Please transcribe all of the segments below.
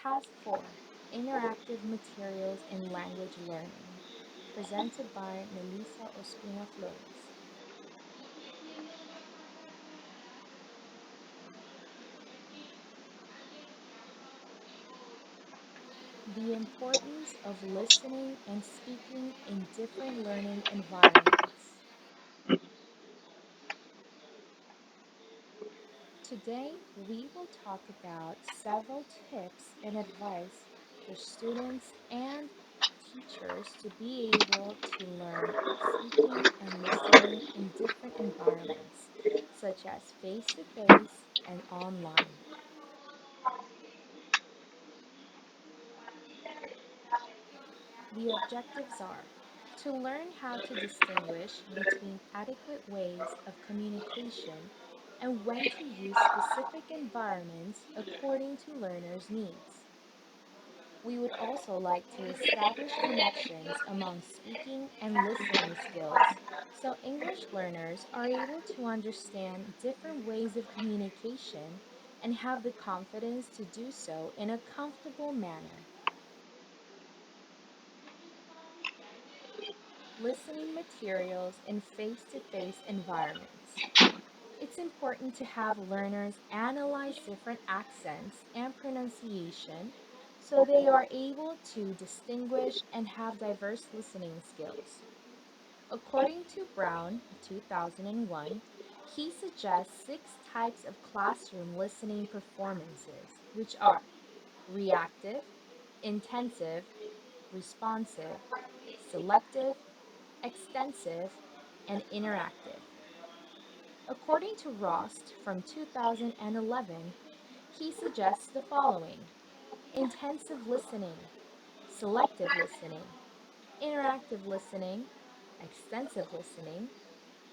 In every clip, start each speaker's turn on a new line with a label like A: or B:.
A: Task 4, Interactive Materials in Language Learning, presented by Melissa Ospina Flores. The importance of listening and speaking in different learning environments. Today, we will talk about several tips and advice for students and teachers to be able to learn speaking and listening in different environments, such as face to face and online. The objectives are to learn how to distinguish between adequate ways of communication and when to use specific environments according to learners' needs. We would also like to establish connections among speaking and listening skills so English learners are able to understand different ways of communication and have the confidence to do so in a comfortable manner. Listening materials in face-to-face environments. It's important to have learners analyze different accents and pronunciation so they are able to distinguish and have diverse listening skills. According to Brown, 2001, he suggests 6 types of classroom listening performances, which are reactive, intensive, responsive, selective, extensive, and interactive. According to Rost from 2011, he suggests the following: intensive listening, selective listening, interactive listening, extensive listening,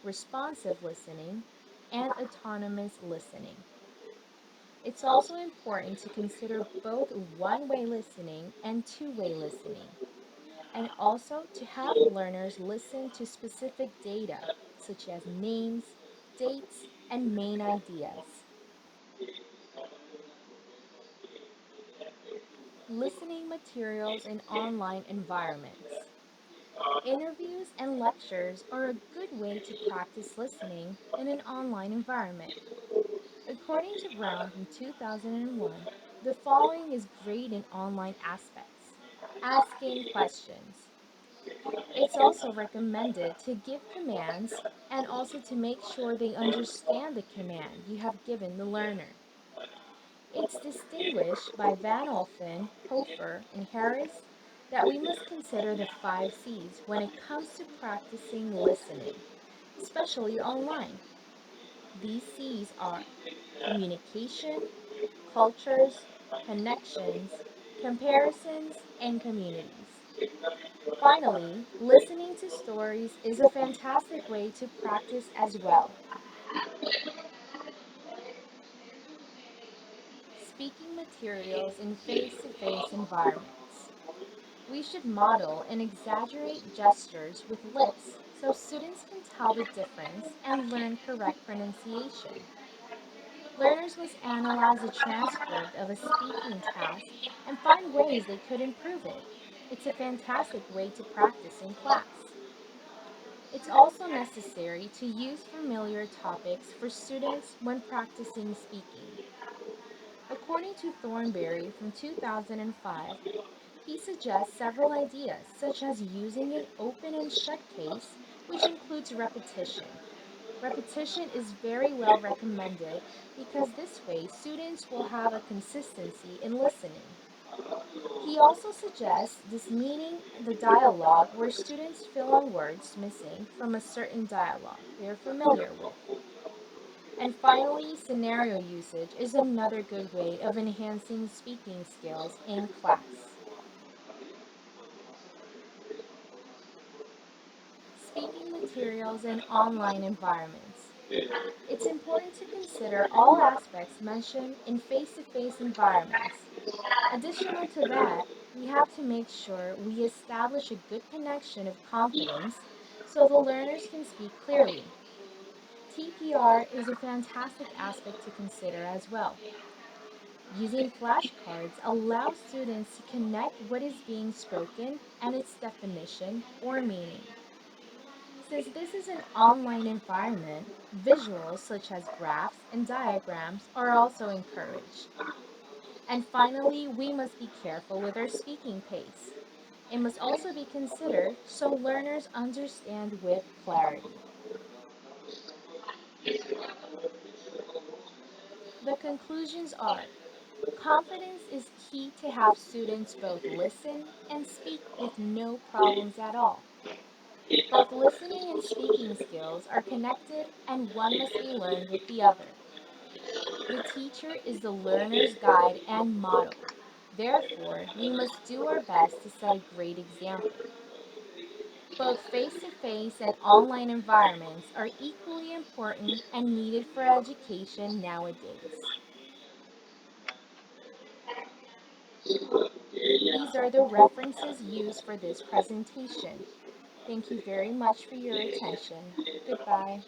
A: responsive listening, and autonomous listening. It's also important to consider both one-way listening and two-way listening, and also to have learners listen to specific data, such as names, dates, and main ideas. Listening materials in online environments. Interviews and lectures are a good way to practice listening in an online environment. According to Brown from 2001, the following is great in online aspects: asking questions. It's also recommended to give commands and also to make sure they understand the command you have given the learner. It's distinguished by Van Olfen, Hofer, and Harris that we must consider the 5 C's when it comes to practicing listening, especially online. These C's are communication, cultures, connections, comparisons, and communities. Finally, listening to stories is a fantastic way to practice as well. Speaking materials in face-to-face environments. We should model and exaggerate gestures with lips so students can tell the difference and learn correct pronunciation. Learners must analyze a transcript of a speaking task and find ways they could improve it. It's a fantastic way to practice in class. It's also necessary to use familiar topics for students when practicing speaking. According to Thornberry from 2005, he suggests several ideas, such as using an open and shut case, which includes repetition. Repetition is very well recommended because this way students will have a consistency in listening. He also suggests this meaning the dialogue where students fill in words missing from a certain dialogue they are familiar with. And finally, scenario usage is another good way of enhancing speaking skills in class. Speaking materials in online environments. It's important to consider all aspects mentioned in face-to-face environments. Additional to that, we have to make sure we establish a good connection of confidence so the learners can speak clearly. TPR is a fantastic aspect to consider as well. Using flashcards allows students to connect what is being spoken and its definition or meaning. Since this is an online environment, visuals such as graphs and diagrams are also encouraged. And finally, we must be careful with our speaking pace. It must also be considered so learners understand with clarity. The conclusions are: confidence is key to have students both listen and speak with no problems at all. Both listening and speaking skills are connected, and one must be learned with the other. The teacher is the learner's guide and model. Therefore, we must do our best to set a great example. Both face to face and online environments are equally important and needed for education nowadays. These are the references used for this presentation. Thank you very much for your attention. Goodbye.